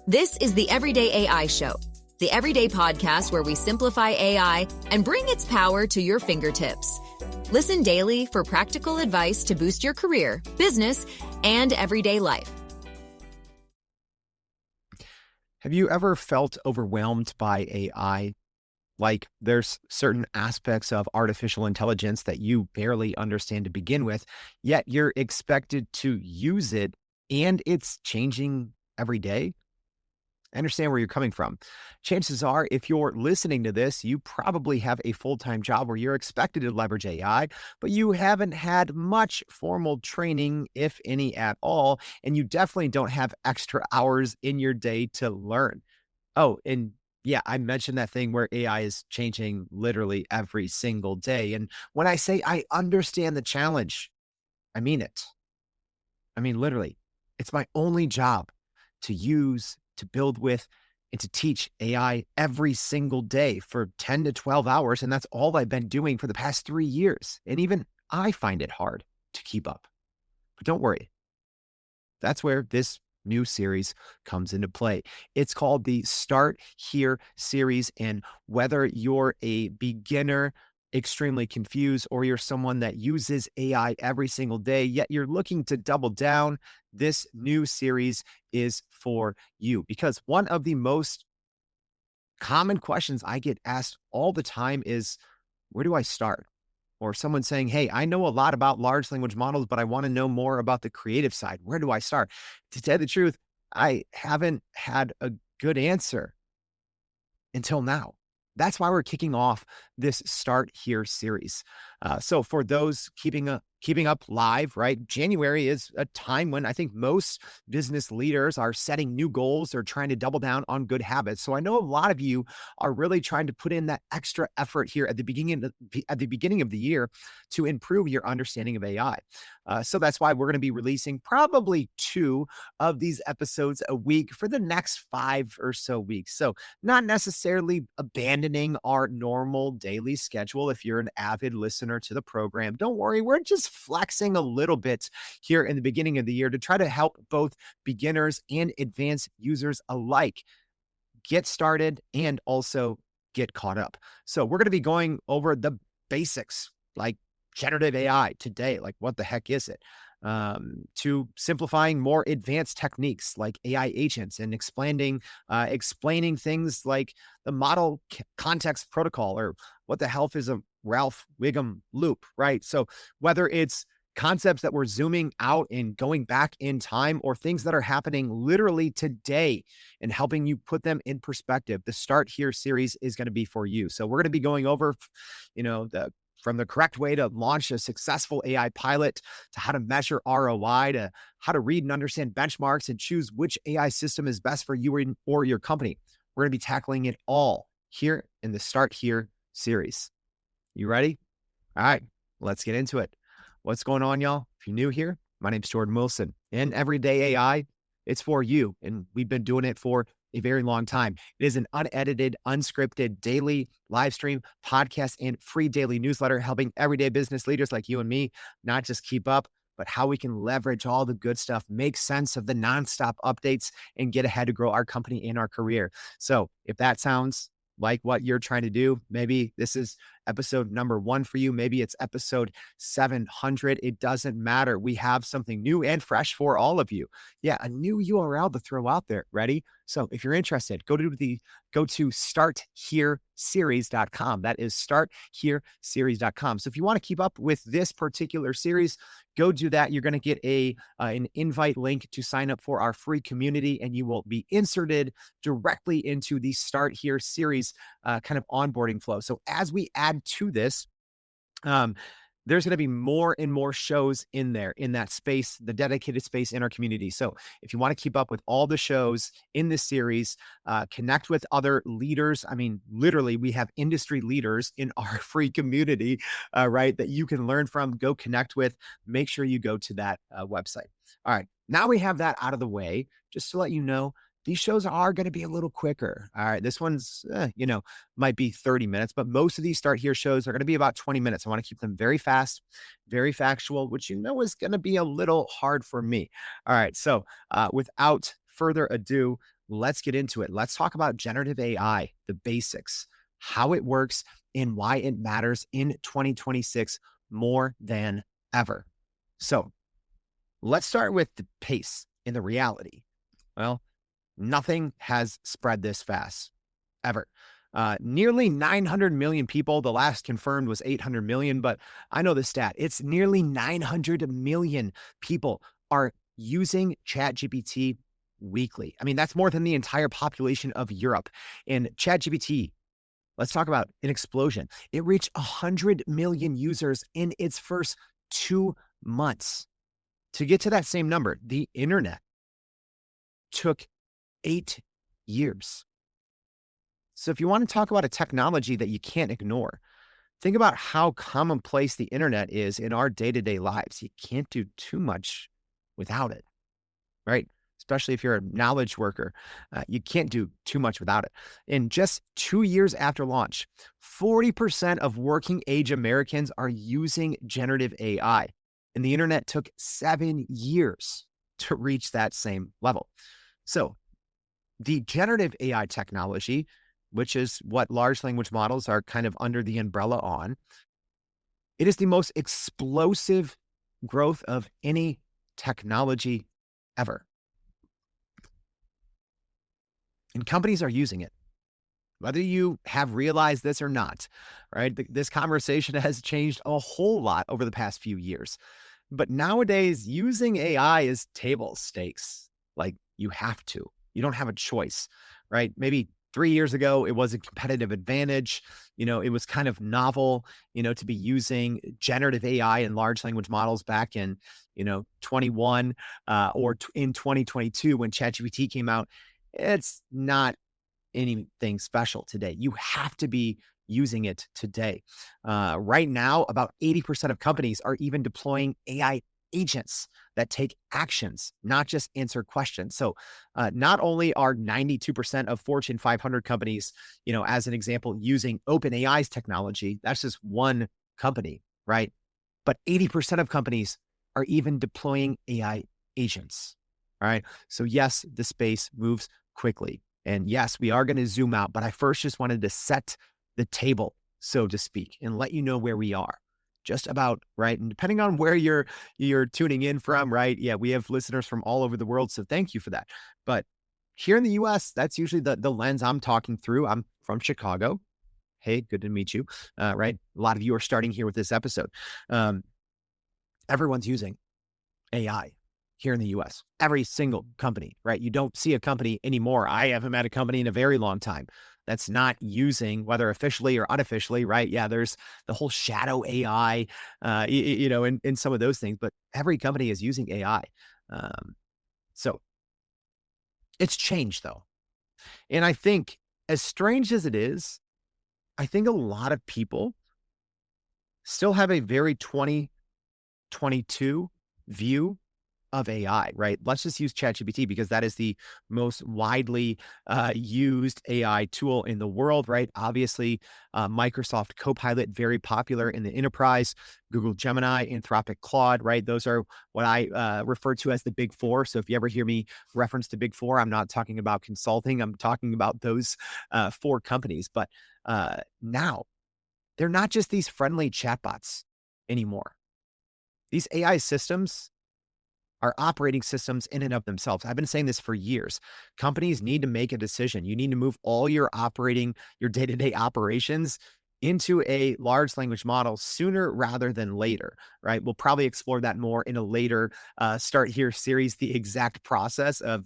This is the Everyday AI Show, the everyday podcast where we simplify AI and bring its power to your fingertips. Listen daily for practical advice to boost your career, business, and everyday life. Have you ever felt overwhelmed by AI? Like there's certain aspects of artificial intelligence that you barely understand to begin with, yet you're expected to use it and it's changing every day? I understand where you're coming from. Chances are, if you're listening to this, you probably have a full-time job where you're expected to leverage AI, but you haven't had much formal training, if any at all, and you definitely don't have extra hours in your day to learn. Oh, and yeah, I mentioned that thing where AI is changing literally every single day. And when I say I understand the challenge, I mean it. I mean, literally, it's my only job to use, to build with, and to teach AI every single day for 10 to 12 hours. And that's all I've been doing for the past 3 years. And even I find it hard to keep up. But don't worry. That's where this new series comes into play. It's called the Start Here series. And whether you're a beginner, extremely confused, or you're someone that uses AI every single day, yet you're looking to double down, this new series is for you. Because one of the most common questions I get asked all the time is, where do I start? Or someone saying, hey, I know a lot about large language models, but I want to know more about the creative side. Where do I start? To tell you the truth, I haven't had a good answer until now. That's why we're kicking off this Start Here series. So for those keeping up live, right? January is a time when I think most business leaders are setting new goals. They're trying to double down on good habits. So I know a lot of you are really trying to put in that extra effort here at the beginning of the year to improve your understanding of AI. So that's why we're going to be releasing probably 2 of these episodes a week for the next 5 or so weeks. So not necessarily abandoning our normal daily schedule if you're an avid listener to the program. Don't worry, we're just flexing a little bit here in the beginning of the year to try to help both beginners and advanced users alike get started and also get caught up. So we're going to be going over the basics like generative AI today. Like, what the heck is it? To simplifying more advanced techniques like AI agents and explaining things like the model context protocol, or what the hell is a Ralph Wiggum loop, right? So whether it's concepts that we're zooming out and going back in time, or things that are happening literally today and helping you put them in perspective, the Start Here series is going to be for you. So we're going to be going over, from the correct way to launch a successful AI pilot, to how to measure ROI, to how to read and understand benchmarks and choose which AI system is best for you or your company. We're going to be tackling it all here in the Start Here series. You ready? All right, let's get into it. What's going on, y'all? If you're new here, my name's Jordan Wilson, and Everyday AI, it's for you. And we've been doing it for a very long time. It is an unedited, unscripted daily live stream, podcast, and free daily newsletter helping everyday business leaders like you and me not just keep up, but how we can leverage all the good stuff, make sense of the nonstop updates, and get ahead to grow our company and our career. So if that sounds like what you're trying to do, maybe this is episode number 1 for you. Maybe it's episode 700. It doesn't matter. We have something new and fresh for all of you. Yeah, a new URL to throw out there. Ready? So if you're interested, go to starthereseries.com. That is starthereseries.com. So if you want to keep up with this particular series, go do that. You're going to get an invite link to sign up for our free community, and you will be inserted directly into the Start Here series kind of onboarding flow. So as we add to this, there's going to be more and more shows in there, in that space, the dedicated space in our community. So if you want to keep up with all the shows in this series, connect with other leaders. I mean, literally, we have industry leaders in our free community, right, that you can learn from, go connect with. Make sure you go to that website. All right, now we have that out of the way, just to let you know, these shows are going to be a little quicker. All right. This one's, might be 30 minutes, but most of these Start Here shows are going to be about 20 minutes. I want to keep them very fast, very factual, which is going to be a little hard for me. All right. So without further ado, let's get into it. Let's talk about generative AI, the basics, how it works, and why it matters in 2026 more than ever. So let's start with the pace and the reality. Well, nothing has spread this fast ever. Nearly 900 million people. The last confirmed was 800 million, but I know the stat. It's nearly 900 million people are using ChatGPT weekly. I mean, that's more than the entire population of Europe. And ChatGPT, let's talk about an explosion. It reached 100 million users in its first 2 months. To get to that same number, the internet took 8 years. So if you want to talk about a technology that you can't ignore, think about how commonplace the internet is in our day-to-day lives. You can't do too much without it, right? Especially if you're a knowledge worker, you can't do too much without it. In just 2 years after launch, 40% of working age Americans are using generative AI, and the internet took 7 years to reach that same level. So the generative AI technology, which is what large language models are kind of under the umbrella on, it is the most explosive growth of any technology ever. And companies are using it, whether you have realized this or not, right? This conversation has changed a whole lot over the past few years. But nowadays, using AI is table stakes. Like, you have to. You don't have a choice, right? Maybe 3 years ago, it was a competitive advantage. It was kind of novel, to be using generative AI and large language models back in, 21 or in 2022 when ChatGPT came out. It's not anything special today. You have to be using it today. Right now, about 80% of companies are even deploying AI agents that take actions, not just answer questions. So not only are 92% of Fortune 500 companies, as an example, using OpenAI's technology, that's just one company, right? But 80% of companies are even deploying AI agents. All right. So yes, the space moves quickly. And yes, we are going to zoom out, but I first just wanted to set the table, so to speak, and let you know where we are. Just about, right? And depending on where you're tuning in from, right? Yeah, we have listeners from all over the world, so thank you for that. But here in the US, that's usually the lens I'm talking through. I'm from Chicago. Hey, good to meet you. Right? A lot of you are starting here with this episode. Everyone's using AI here in the US. Every single company, right? You don't see a company anymore. I haven't met a company in a very long time that's not using, whether officially or unofficially, right? Yeah, there's the whole shadow AI, in some of those things, but every company is using AI. So it's changed though. And I think, as strange as it is, I think a lot of people still have a very 2022 view of AI, right? Let's just use ChatGPT because that is the most widely used AI tool in the world, right? Obviously, Microsoft Copilot, very popular in the enterprise, Google Gemini, Anthropic Claude, right? Those are what I refer to as the big four. So if you ever hear me reference the big four, I'm not talking about consulting. I'm talking about those four companies. But now they're not just these friendly chatbots anymore. These AI systems are operating systems in and of themselves. I've been saying this for years. Companies need to make a decision. You need to move all your day-to-day operations into a large language model sooner rather than later, right? We'll probably explore that more in a later Start Here series, the exact process of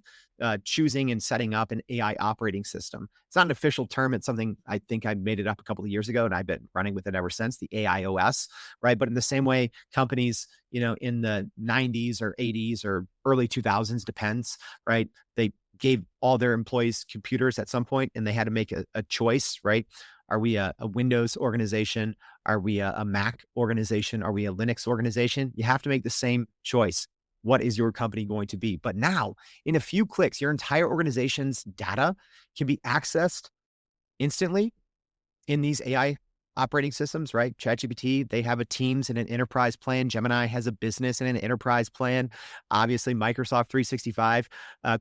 choosing and setting up an AI operating system. It's not an official term. It's something I think I made it up a couple of years ago, and I've been running with it ever since, the AIOS, right? But in the same way, companies, in the 90s or 80s or early 2000s, depends, right? They gave all their employees computers at some point, and they had to make a choice, right? Are we a Windows organization? Are we a Mac organization? Are we a Linux organization? You have to make the same choice. What is your company going to be? But now, in a few clicks, your entire organization's data can be accessed instantly in these AI operating systems, right? ChatGPT, they have a Teams and an enterprise plan. Gemini has a business and an enterprise plan. Obviously, Microsoft 365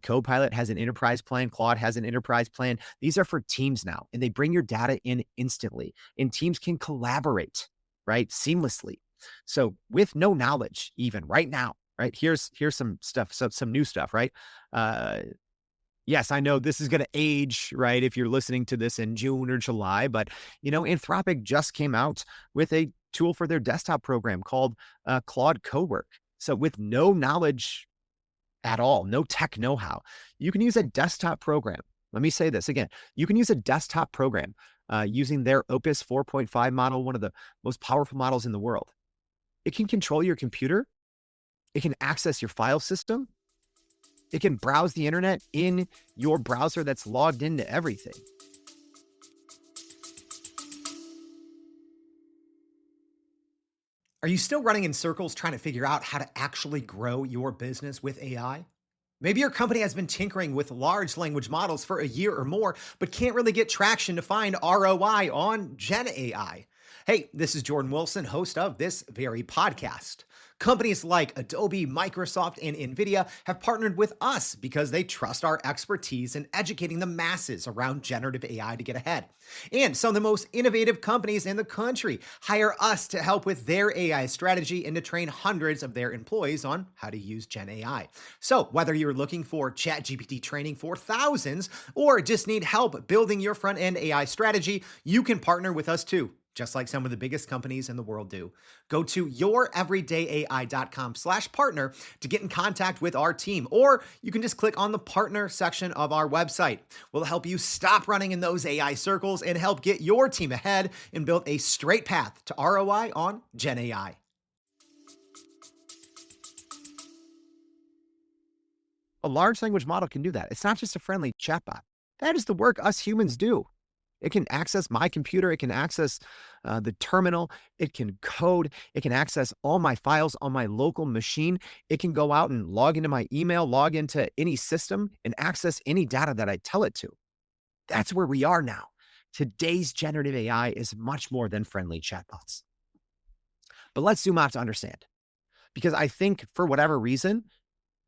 Copilot has an enterprise plan. Claude has an enterprise plan. These are for teams now, and they bring your data in instantly, and teams can collaborate, right, seamlessly. So with no knowledge, even right now, right, here's some stuff, some new stuff, right? Yes, I know this is going to age, right, if you're listening to this in June or July, but, Anthropic just came out with a tool for their desktop program called Claude Cowork. So with no knowledge at all, no tech know-how, you can use a desktop program. Let me say this again. You can use a desktop program using their Opus 4.5 model, one of the most powerful models in the world. It can control your computer. It can access your file system. It can browse the internet in your browser that's logged into everything. Are you still running in circles trying to figure out how to actually grow your business with AI? Maybe your company has been tinkering with large language models for a year or more, but can't really get traction to find ROI on Gen AI. Hey, this is Jordan Wilson, host of this very podcast. Companies like Adobe, Microsoft, and NVIDIA have partnered with us because they trust our expertise in educating the masses around generative AI to get ahead. And some of the most innovative companies in the country hire us to help with their AI strategy and to train hundreds of their employees on how to use Gen AI. So whether you're looking for ChatGPT training for thousands or just need help building your front-end AI strategy, you can partner with us too, just like some of the biggest companies in the world do. Go to youreverydayai.com/partner to get in contact with our team, or you can just click on the partner section of our website. We'll help you stop running in those AI circles and help get your team ahead and build a straight path to ROI on Gen AI. A large language model can do that. It's not just a friendly chatbot. That is the work us humans do. It can access my computer. It can access the terminal. It can code. It can access all my files on my local machine. It can go out and log into my email, log into any system, and access any data that I tell it to. That's where we are now. Today's generative AI is much more than friendly chatbots. But let's zoom out to understand, because I think for whatever reason,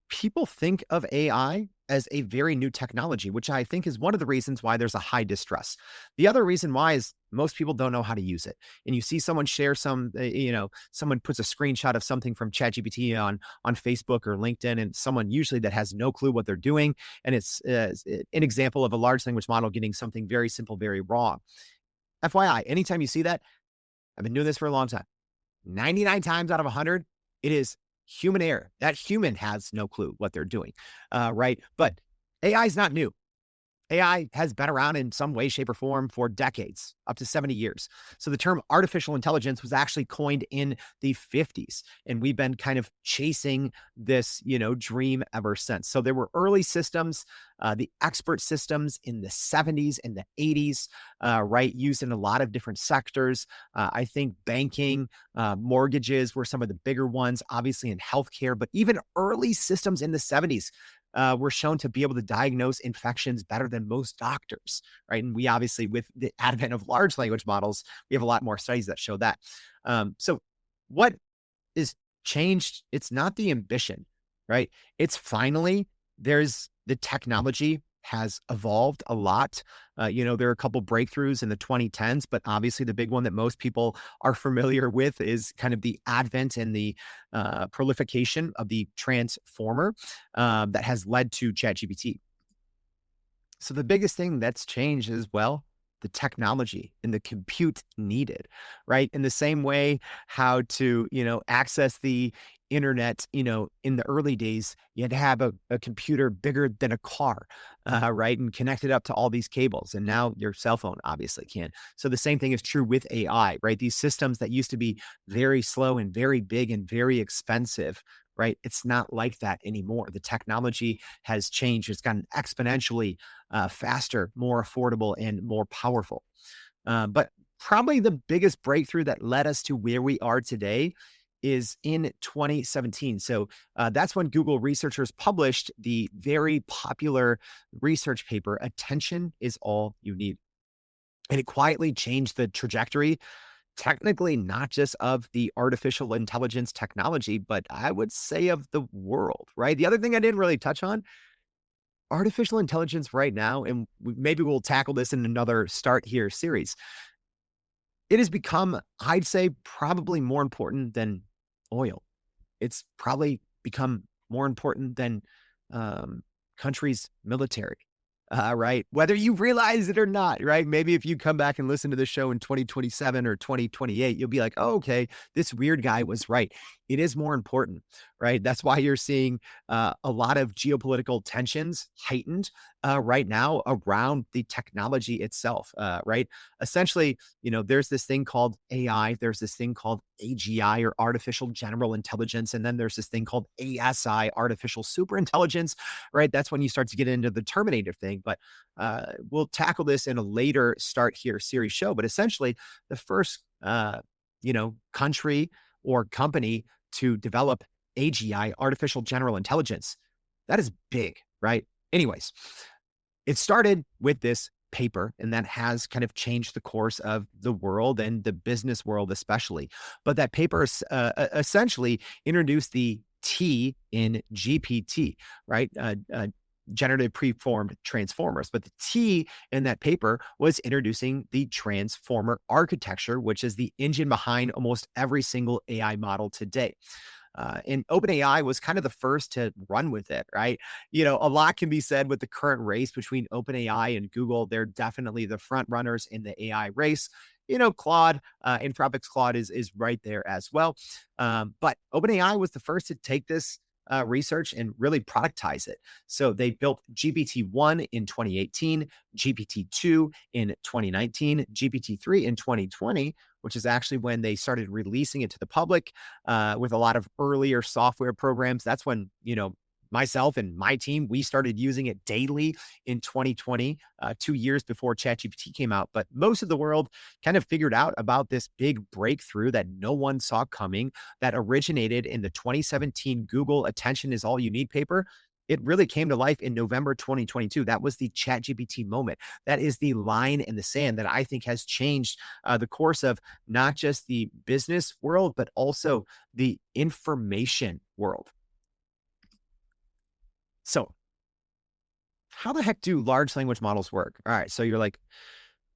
people think of AI as a very new technology, which I think is one of the reasons why there's a high distrust. The other reason why is most people don't know how to use it. And you see someone share someone puts a screenshot of something from ChatGPT on Facebook or LinkedIn, and someone usually that has no clue what they're doing. And it's an example of a large language model getting something very simple, very wrong. FYI, anytime you see that, I've been doing this for a long time. 99 times out of 100, it is human error. That human has no clue what they're doing, right? But AI is not new. AI has been around in some way, shape, or form for decades, up to 70 years. So the term artificial intelligence was actually coined in the 50s, and we've been kind of chasing this, dream ever since. So there were early systems, the expert systems in the 70s and the 80s, right, used in a lot of different sectors. I think banking, mortgages were some of the bigger ones, obviously in healthcare, but even early systems in the 70s were shown to be able to diagnose infections better than most doctors, right? And we obviously, with the advent of large language models, we have a lot more studies that show that. So what is changed? It's not the ambition, right? It's finally, the technology has evolved a lot. There are a couple breakthroughs in the 2010s, but obviously the big one that most people are familiar with is kind of the advent and the proliferation of the transformer that has led to ChatGPT. So the biggest thing that's changed is, well, the technology and the compute needed, right? In the same way how to, access the internet, in the early days, you had to have a computer bigger than a car, right? And connect it up to all these cables. And now your cell phone obviously can. So the same thing is true with AI, right? These systems that used to be very slow and very big and very expensive, right? It's not like that anymore. The technology has changed. It's gotten exponentially faster, more affordable, and more powerful. But probably the biggest breakthrough that led us to where we are today is in 2017. So that's when Google researchers published the very popular research paper, Attention is All You Need. And it quietly changed the trajectory, technically not just of the artificial intelligence technology, but I would say of the world, right? The other thing I didn't really touch on, artificial intelligence right now, and maybe we'll tackle this in another Start Here series. It has become, I'd say, probably more important than oil. It's probably become more important than um, countries' military, right? Whether you realize it or not, right? Maybe if you come back and listen to the show in 2027 or 2028, you'll be like, oh, okay, this weird guy was right. It is more important, right? That's why you're seeing a lot of geopolitical tensions heightened right now around the technology itself, right? Essentially, there's this thing called AI, there's this thing called AGI or artificial general intelligence, and then there's this thing called ASI, artificial super intelligence, right? That's when you start to get into the Terminator thing. But we'll tackle this in a later Start Here series show. But essentially, the first, country or company to develop AGI, artificial general intelligence, that is big, right? Anyways, it started with this paper, and that has kind of changed the course of the world and the business world, especially. But that paper essentially introduced the T in GPT, right? Generative preformed transformers. But the T in that paper was introducing the transformer architecture, which is the engine behind almost every single AI model today. And OpenAI was kind of the first to run with it, right? A lot can be said with the current race between OpenAI and Google. They're definitely the front runners in the AI race. Claude, Anthropic's Claude is right there as well. But OpenAI was the first to take this research and really productize it. So they built GPT-1 in 2018, GPT-2 in 2019, GPT-3 in 2020, which is actually when they started releasing it to the public with a lot of earlier software programs. That's when, myself and my team, we started using it daily in 2020, 2 years before ChatGPT came out. But most of the world kind of figured out about this big breakthrough that no one saw coming, that originated in the 2017 Google Attention is All You Need paper. It really came to life in November 2022. That was the ChatGPT moment. That is the line in the sand that I think has changed the course of not just the business world, but also the information world. So, how the heck do large language models work? All right. So you're like,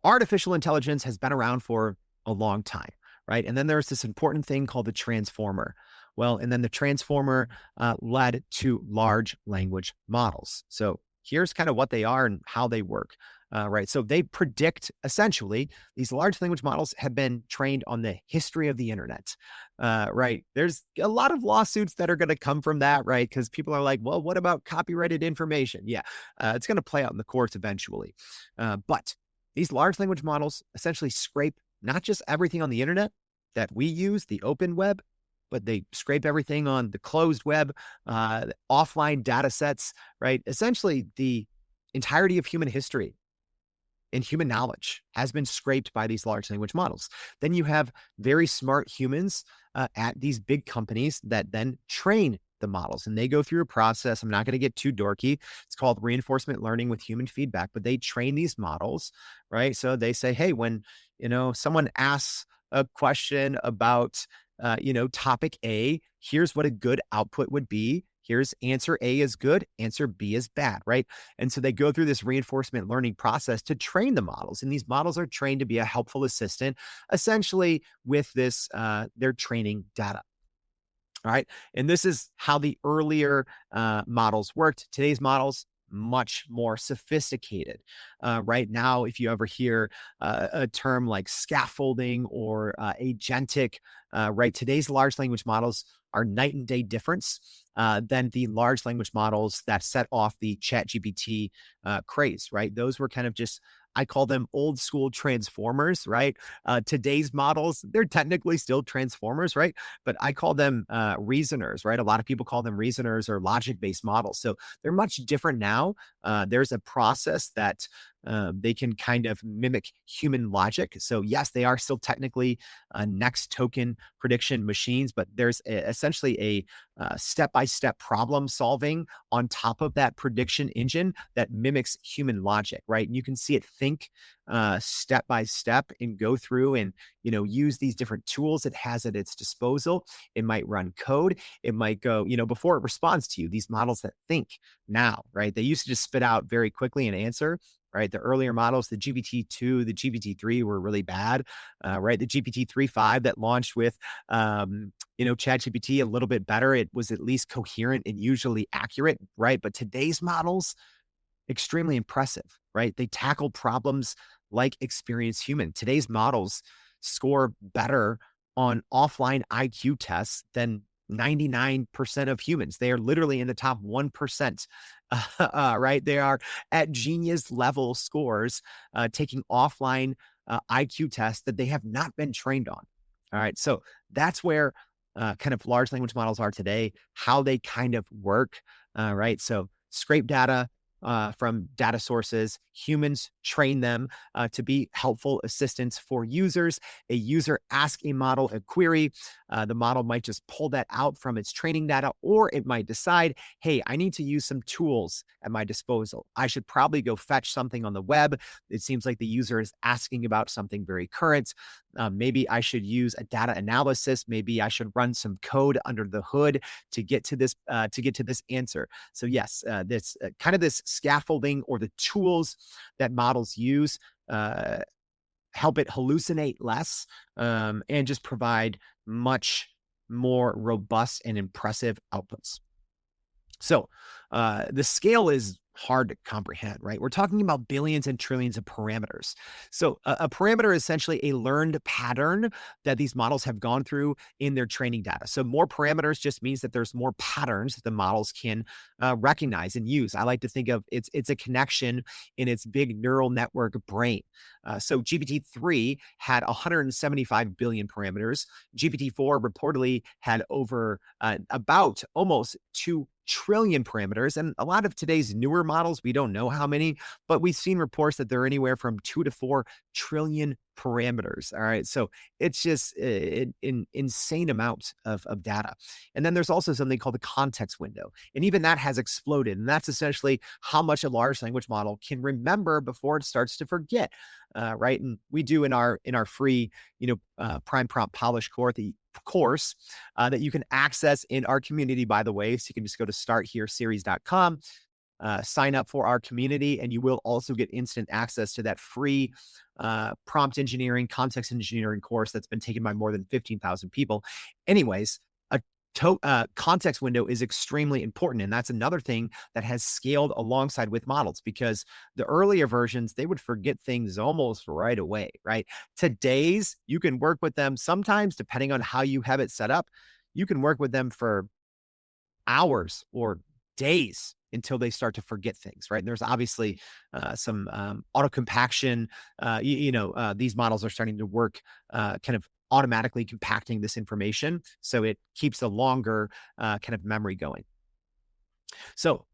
artificial intelligence has been around for a long time, right? And then there's this important thing called the transformer. Well, and then the transformer led to large language models. So here's kind of what they are and how they work. Right. So they predict, essentially, these large language models have been trained on the history of the internet. Right. There's a lot of lawsuits that are going to come from that, right? Because people are like, well, what about copyrighted information? Yeah, it's going to play out in the courts eventually. But these large language models essentially scrape not just everything on the internet that we use, the open web, but they scrape everything on the closed web, offline data sets, right? Essentially, the entirety of human history and human knowledge has been scraped by these large language models. Then you have very smart humans at these big companies that then train the models, and they go through a process. I'm not going to get too dorky. It's called reinforcement learning with human feedback, but they train these models, right? So they say, hey, when, someone asks a question about, topic A, here's what a good output would be. Here's answer A is good, answer B is bad, right? And so they go through this reinforcement learning process to train the models. And these models are trained to be a helpful assistant, essentially with this, their training data. All right. And this is how the earlier models worked. Today's models, much more sophisticated. Right now, if you ever hear a term like scaffolding or agentic, right, today's large language models are night and day difference than the large language models that set off the ChatGPT craze, right? Those were kind of just, I call them old school transformers, right? Today's models, they're technically still transformers, right? But I call them reasoners, right? A lot of people call them reasoners or logic-based models. So they're much different now. There's a process that they can kind of mimic human logic. So yes, they are still technically next token prediction machines, but there's essentially a step-by-step problem solving on top of that prediction engine that mimics human logic, right? And you can see it think step by step and go through and, use these different tools it has at its disposal. It might run code. It might go, before it responds to you, these models that think now, right? They used to just spit out very quickly an answer. Right. The earlier models, the GPT-2, the GPT-3 were really bad. Right. The GPT-3.5 that launched with, ChatGPT a little bit better. It was at least coherent and usually accurate. Right. But today's models, extremely impressive, right? They tackle problems like experienced human. Today's models score better on offline IQ tests than 99% of humans. They are literally in the top 1%, right? They are at genius level scores, taking offline IQ tests that they have not been trained on. All right. So that's where kind of large language models are today, how they kind of work. Right. So scrape data, from data sources. Humans train them to be helpful assistants for users. A user asks a model a query. The model might just pull that out from its training data, or it might decide, hey, I need to use some tools at my disposal. I should probably go fetch something on the web. It seems like the user is asking about something very current. Maybe I should use a data analysis. Maybe I should run some code under the hood to get to this answer. So yes, this kind of this scaffolding or the tools that models use help it hallucinate less, and just provide much more robust and impressive outputs. So the scale is hard to comprehend, right? We're talking about billions and trillions of parameters. So a parameter is essentially a learned pattern that these models have gone through in their training data. So more parameters just means that there's more patterns that the models can recognize and use. I like to think of it's a connection in its big neural network brain. So GPT-3 had 175 billion parameters. GPT-4 reportedly had over about almost 2 trillion parameters. And a lot of today's newer models, we don't know how many, but we've seen reports that they're anywhere from 2 to 4 trillion parameters. All right. So it's just an insane amount of data. And then there's also something called the context window. And even that has exploded. And that's essentially how much a large language model can remember before it starts to forget. Right. And we do in our free, prime prompt polish course that you can access in our community, by the way. So you can just go to starthereseries.com, sign up for our community, and you will also get instant access to that free prompt engineering, context engineering course that's been taken by more than 15,000 people. Anyways, context window is extremely important. And that's another thing that has scaled alongside with models, because the earlier versions, they would forget things almost right away, right? Today's, you can work with them sometimes, depending on how you have it set up, you can work with them for hours or days until they start to forget things, right? And there's obviously some auto compaction. These models are starting to work kind of automatically compacting this information, so it keeps a longer kind of memory going. So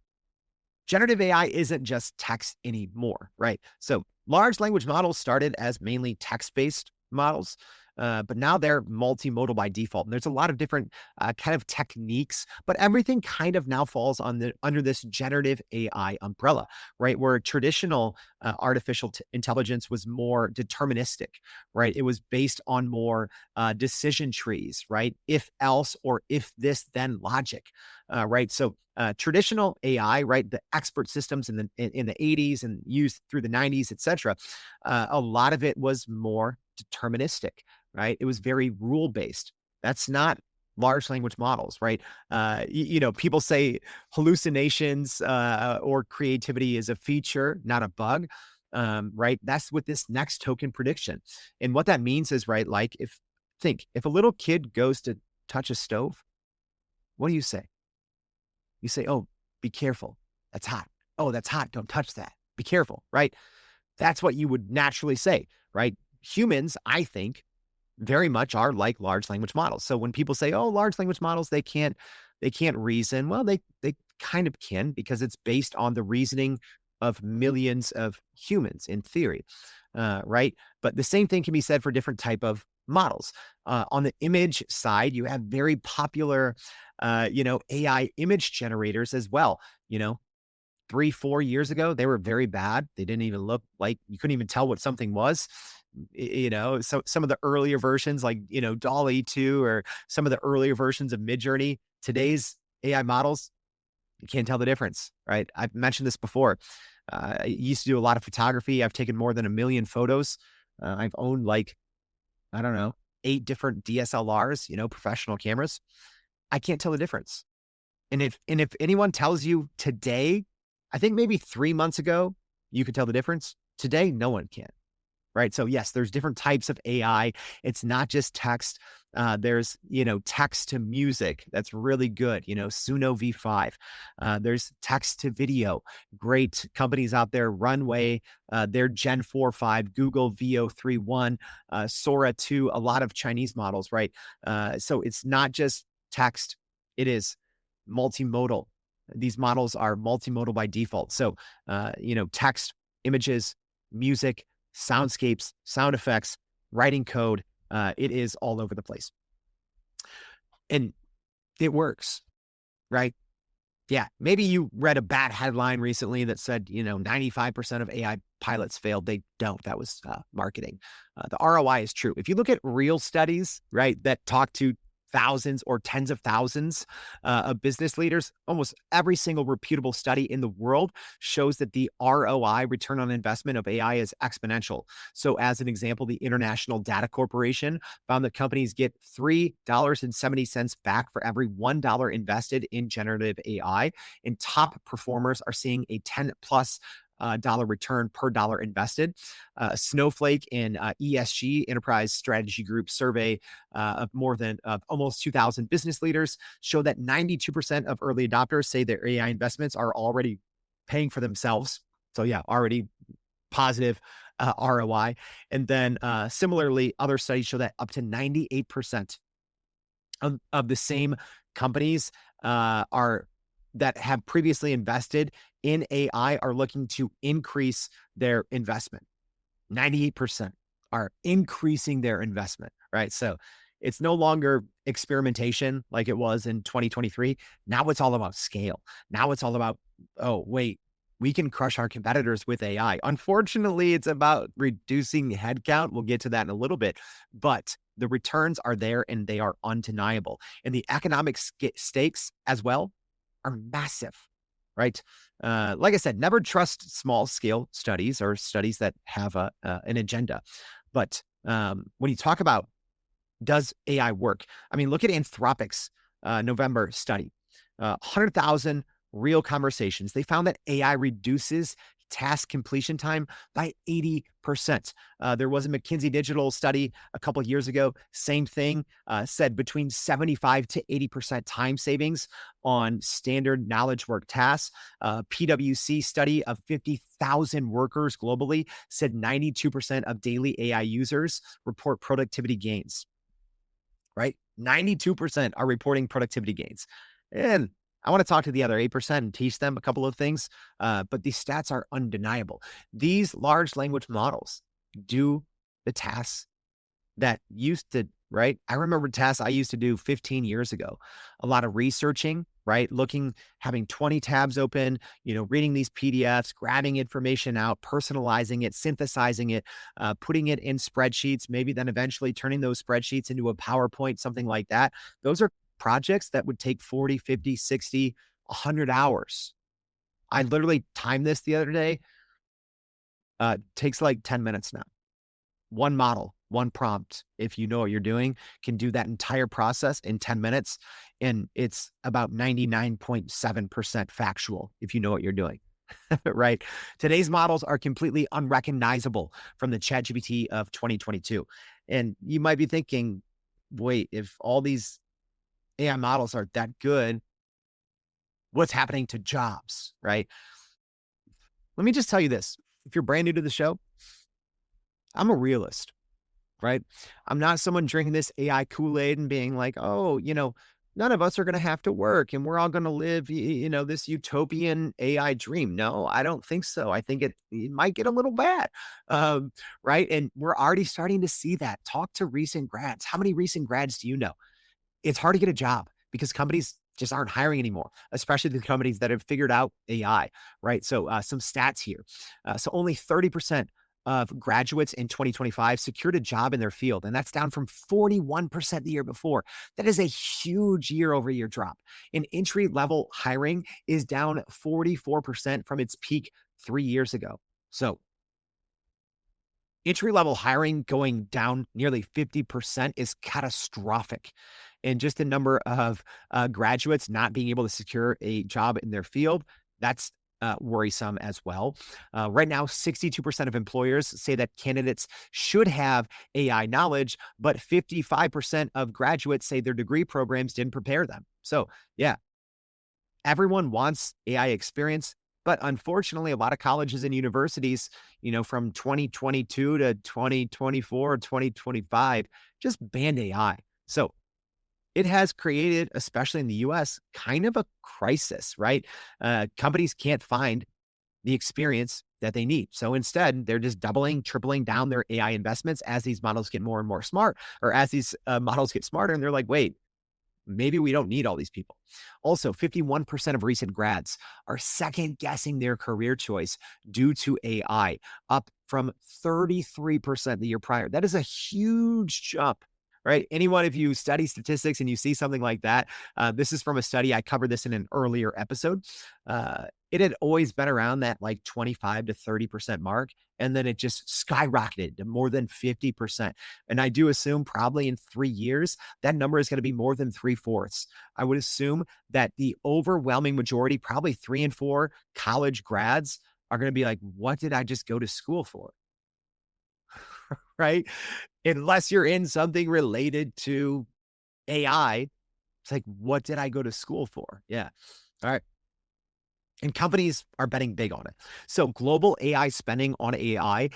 generative AI isn't just text anymore, right? So large language models started as mainly text-based models, but now they're multimodal by default. And there's a lot of different kind of techniques, but everything kind of now falls under this generative AI umbrella, right? Where traditional artificial intelligence was more deterministic, right? It was based on more decision trees, right? If else or if this, then logic, right? So traditional AI, right? The expert systems in the 80s and used through the 90s, et cetera, a lot of it was more deterministic, right? It was very rule based. That's not large language models, right? People say hallucinations or creativity is a feature, not a bug, right? That's with this next token prediction. And what that means is, right, like if a little kid goes to touch a stove, what do you say? You say, oh, be careful. That's hot. Oh, that's hot. Don't touch that. Be careful, right? That's what you would naturally say, right? Humans, I think, very much are like large language models. So when people say, oh, large language models, they can't reason. Well, they kind of can, because it's based on the reasoning of millions of humans in theory, right? But the same thing can be said for different type of models. On the image side, you have very popular, AI image generators as well. 3, 4 years ago, they were very bad. They didn't even look like you couldn't even tell what something was. So some of the earlier versions, like, Dolly 2 or some of the earlier versions of Midjourney, today's AI models, you can't tell the difference, right? I've mentioned this before. I used to do a lot of photography. I've taken more than 1 million photos. I've owned like, I don't know, 8 different DSLRs, professional cameras. I can't tell the difference. And if anyone tells you today, I think maybe 3 months ago, you could tell the difference. Today, no one can. Right. So yes, there's different types of AI. It's not just text. There's, text to music. That's really good. Suno V5. There's text to video. Great companies out there, Runway, their Gen 4.5, Google VO3.1, Sora 2, a lot of Chinese models, right? So it's not just text. It is multimodal. These models are multimodal by default. So, text, images, music, soundscapes, sound effects, writing code. It is all over the place. And it works, right? Yeah. Maybe you read a bad headline recently that said, 95% of AI pilots failed. They don't. That was marketing. The ROI is true. If you look at real studies, right, that talk to thousands or tens of thousands of business leaders, almost every single reputable study in the world shows that the ROI, return on investment of AI, is exponential. So as an example, the International Data Corporation found that companies get $3.70 back for every $1 invested in generative AI. And top performers are seeing a 10 plus dollar return per dollar invested. Snowflake and ESG, Enterprise Strategy Group, survey of almost 2,000 business leaders show that 92% of early adopters say their AI investments are already paying for themselves. So yeah, already positive ROI. And then similarly, other studies show that up to 98% of the same companies that have previously invested in AI are looking to increase their investment. 98% are increasing their investment, right? So it's no longer experimentation like it was in 2023. Now it's all about scale. Now it's all about, oh, wait, we can crush our competitors with AI. Unfortunately, it's about reducing headcount. We'll get to that in a little bit, but the returns are there and they are undeniable. And the economic stakes as well are massive, right? Like I said, never trust small scale studies or studies that have an agenda. But when you talk about, does AI work? I mean, look at Anthropic's November study, 100,000 real conversations. They found that AI reduces task completion time by 80%. There was a McKinsey Digital study a couple of years ago, same thing, said between 75 to 80% time savings on standard knowledge work tasks. PwC study of 50,000 workers globally said 92% of daily AI users report productivity gains, right? 92% are reporting productivity gains. And I want to talk to the other 8% and teach them a couple of things, but these stats are undeniable. These large language models do the tasks that used to, right? I remember tasks I used to do 15 years ago. A lot of researching, right? Having 20 tabs open, reading these PDFs, grabbing information out, personalizing it, synthesizing it, putting it in spreadsheets, maybe then eventually turning those spreadsheets into a PowerPoint, something like that. Those are projects that would take 40, 50, 60, 100 hours. I literally timed this the other day. Takes like 10 minutes now. One model, one prompt, if you know what you're doing, can do that entire process in 10 minutes. And it's about 99.7% factual if you know what you're doing, right? Today's models are completely unrecognizable from the ChatGPT of 2022. And you might be thinking, wait, if all these AI models are that good, what's happening to jobs, right? Let me just tell you this. If you're brand new to the show, I'm a realist, right? I'm not someone drinking this AI Kool-Aid and being like, oh, none of us are going to have to work and we're all going to live, this utopian AI dream. No, I don't think so. I think it might get a little bad, right? And we're already starting to see that. Talk to recent grads. How many recent grads do you know? It's hard to get a job because companies just aren't hiring anymore, especially the companies that have figured out AI, right? So, some stats here. So, only 30% of graduates in 2025 secured a job in their field, and that's down from 41% the year before. That is a huge year over year drop. And entry level hiring is down 44% from its peak 3 years ago. So, entry level hiring going down nearly 50% is catastrophic. And just the number of graduates not being able to secure a job in their field, that's worrisome as well. Right now, 62% of employers say that candidates should have AI knowledge, but 55% of graduates say their degree programs didn't prepare them. So, yeah, everyone wants AI experience, but unfortunately, a lot of colleges and universities, from 2022 to 2024 or 2025, just banned AI. So it has created, especially in the US, kind of a crisis, right? Companies can't find the experience that they need. So instead, they're just doubling, tripling down their AI investments as these models get more and more smart, or as these models get smarter. And they're like, wait, maybe we don't need all these people. Also, 51% of recent grads are second guessing their career choice due to AI, up from 33% the year prior. That is a huge jump, right? Anyone, if you study statistics and you see something like that, this is from a study. I covered this in an earlier episode. It had always been around that like 25 to 30% mark. And then it just skyrocketed to more than 50%. And I do assume probably in 3 years, that number is going to be more than three-fourths. I would assume that the overwhelming majority, probably 3 and 4 college grads, are going to be like, what did I just go to school for? Right? Unless you're in something related to AI, it's like, what did I go to school for? Yeah. All right. And companies are betting big on it. So global AI spending on AI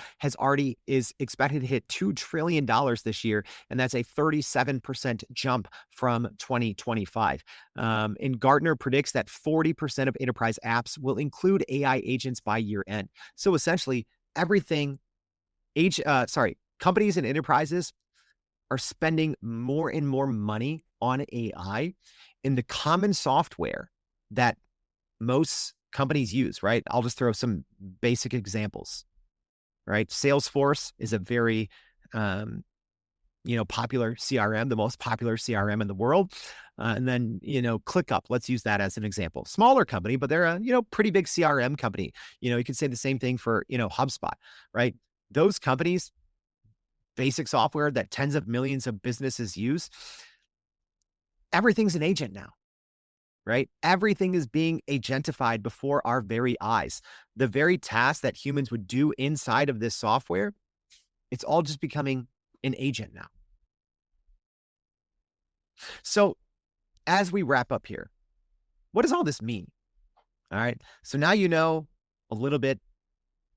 is expected to hit $2 trillion this year. And that's a 37% jump from 2025. And Gartner predicts that 40% of enterprise apps will include AI agents by year end. So essentially everything companies and enterprises are spending more and more money on AI, in the common software that most companies use, right? I'll just throw some basic examples, right? Salesforce is a very, popular CRM, the most popular CRM in the world. And then, ClickUp, let's use that as an example. Smaller company, but they're a, pretty big CRM company. You could say the same thing for, HubSpot, right? Those companies, basic software that tens of millions of businesses use, everything's an agent now, right? Everything is being agentified before our very eyes. The very tasks that humans would do inside of this software, it's all just becoming an agent now. So as we wrap up here, what does all this mean? All right. So now you know a little bit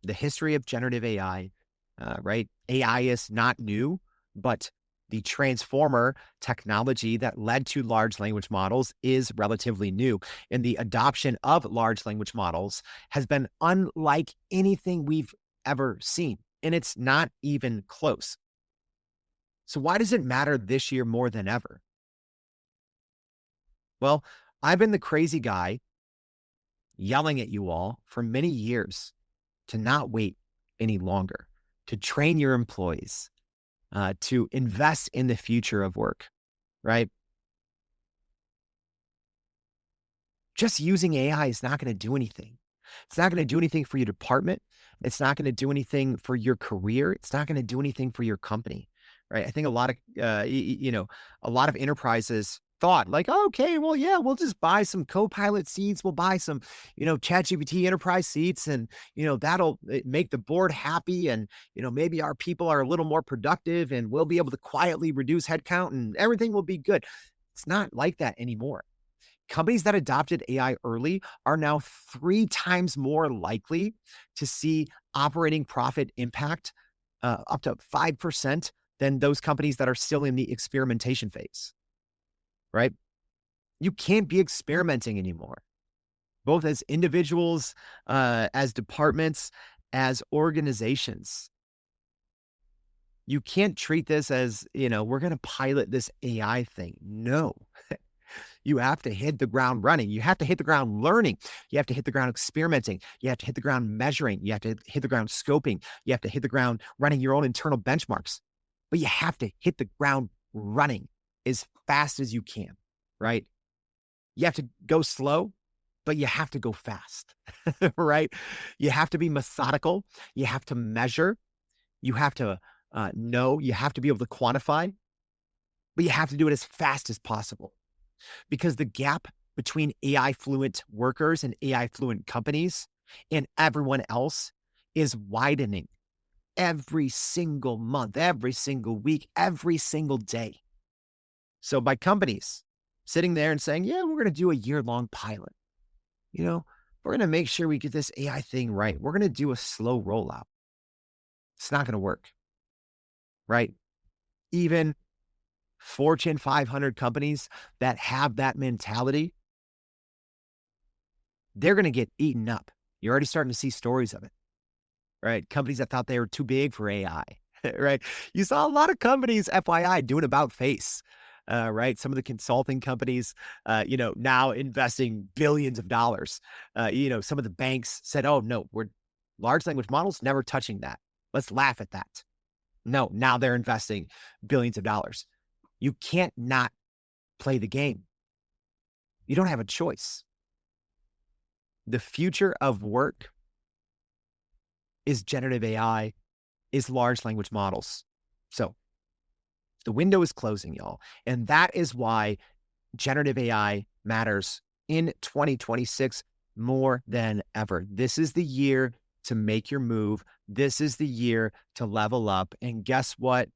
the history of generative AI, right? AI is not new, but the transformer technology that led to large language models is relatively new. And the adoption of large language models has been unlike anything we've ever seen. And it's not even close. So why does it matter this year more than ever? Well, I've been the crazy guy yelling at you all for many years to not wait any longer, to train your employees, to invest in the future of work, right? Just using AI is not going to do anything. It's not going to do anything for your department. It's not going to do anything for your career. It's not going to do anything for your company, right? I think a lot of, a lot of enterprises thought like, oh, okay, well, yeah, we'll just buy some Copilot seats. We'll buy some, ChatGPT enterprise seats, and, that'll make the board happy. And, maybe our people are a little more productive, and we'll be able to quietly reduce headcount, and everything will be good. It's not like that anymore. Companies that adopted AI early are now 3 times more likely to see operating profit impact, up to 5%, than those companies that are still in the experimentation phase, right? You can't be experimenting anymore, both as individuals, as departments, as organizations. You can't treat this as, we're going to pilot this AI thing. No. You have to hit the ground running. You have to hit the ground learning. You have to hit the ground experimenting. You have to hit the ground measuring. You have to hit the ground scoping. You have to hit the ground running your own internal benchmarks. But you have to hit the ground running as fast as you can, right? You have to go slow, but you have to go fast, right? You have to be methodical. You have to measure. You have to know. You have to be able to quantify, but you have to do it as fast as possible, because the gap between AI fluent workers and AI fluent companies and everyone else is widening every single month, every single week, every single day. So by companies sitting there and saying, yeah, we're going to do a year-long pilot. We're going to make sure we get this AI thing right. We're going to do a slow rollout. It's not going to work, right? Even Fortune 500 companies that have that mentality, they're going to get eaten up. You're already starting to see stories of it, right? Companies that thought they were too big for AI, right? You saw a lot of companies, FYI, doing about face, right? Some of the consulting companies, now investing billions of dollars. Some of the banks said, oh, no, we're large language models, never touching that. Let's laugh at that. No, now they're investing billions of dollars. You can't not play the game. You don't have a choice. The future of work is generative AI, is large language models. So the window is closing, y'all. And that is why generative AI matters in 2026 more than ever. This is the year to make your move. This is the year to level up. And guess what?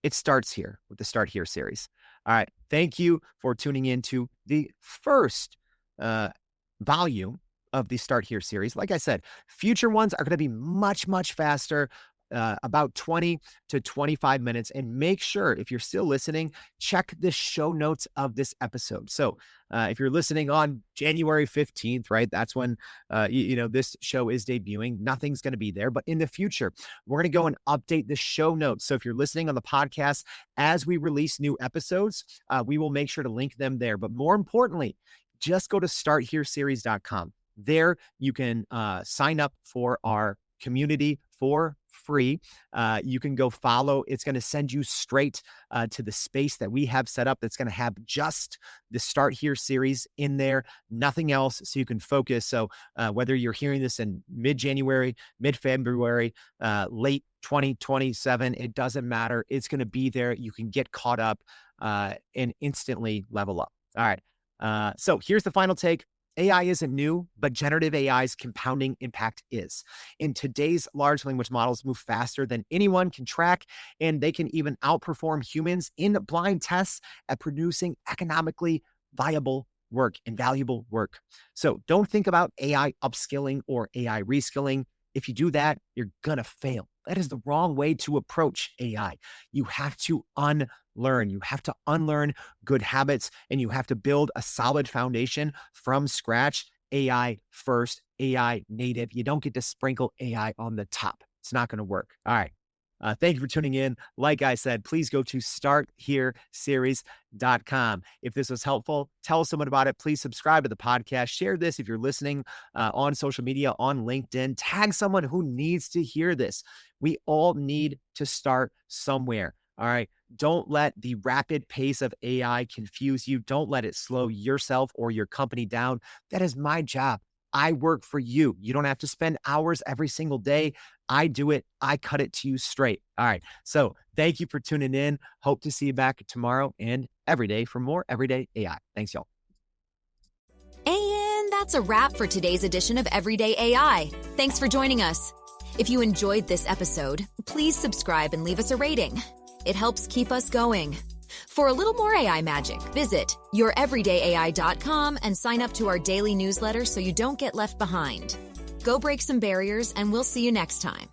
It starts here with the Start Here series. All right. Thank you for tuning in to the first volume of the Start Here series. Like I said, future ones are going to be much, much faster, about 20 to 25 minutes. And make sure, if you're still listening, check the show notes of this episode. So if you're listening on January 15th, right, that's when, this show is debuting. Nothing's going to be there. But in the future, we're going to go and update the show notes. So if you're listening on the podcast, as we release new episodes, we will make sure to link them there. But more importantly, just go to starthereseries.com. There you can sign up for our community for free. You can go follow. It's going to send you straight to the space that we have set up that's going to have just the Start Here series in there, nothing else, so you can focus. So whether you're hearing this in mid-January, mid-February, late 2027, it doesn't matter. It's going to be there. You can get caught up and instantly level up. All right. So here's the final take. AI isn't new, but generative AI's compounding impact is. In today's large language models move faster than anyone can track, and they can even outperform humans in blind tests at producing economically viable work and valuable work. So don't think about AI upskilling or AI reskilling. If you do that, you're going to fail. That is the wrong way to approach AI. You have to unlearn. You have to unlearn good habits, and you have to build a solid foundation from scratch. AI first, AI native. You don't get to sprinkle AI on the top. It's not going to work. All right. Thank you for tuning in. Like I said, please go to starthereseries.com. If this was helpful, tell someone about it. Please subscribe to the podcast. Share this if you're listening on social media, on LinkedIn. Tag someone who needs to hear this. We all need to start somewhere. All right. Don't let the rapid pace of AI confuse you. Don't let it slow yourself or your company down. That is my job. I work for you. You don't have to spend hours every single day. I do it. I cut it to you straight. All right. So thank you for tuning in. Hope to see you back tomorrow and every day for more Everyday AI. Thanks, y'all. And that's a wrap for today's edition of Everyday AI. Thanks for joining us. If you enjoyed this episode, please subscribe and leave us a rating. It helps keep us going. For a little more AI magic, visit youreverydayai.com and sign up to our daily newsletter so you don't get left behind. Go break some barriers, and we'll see you next time.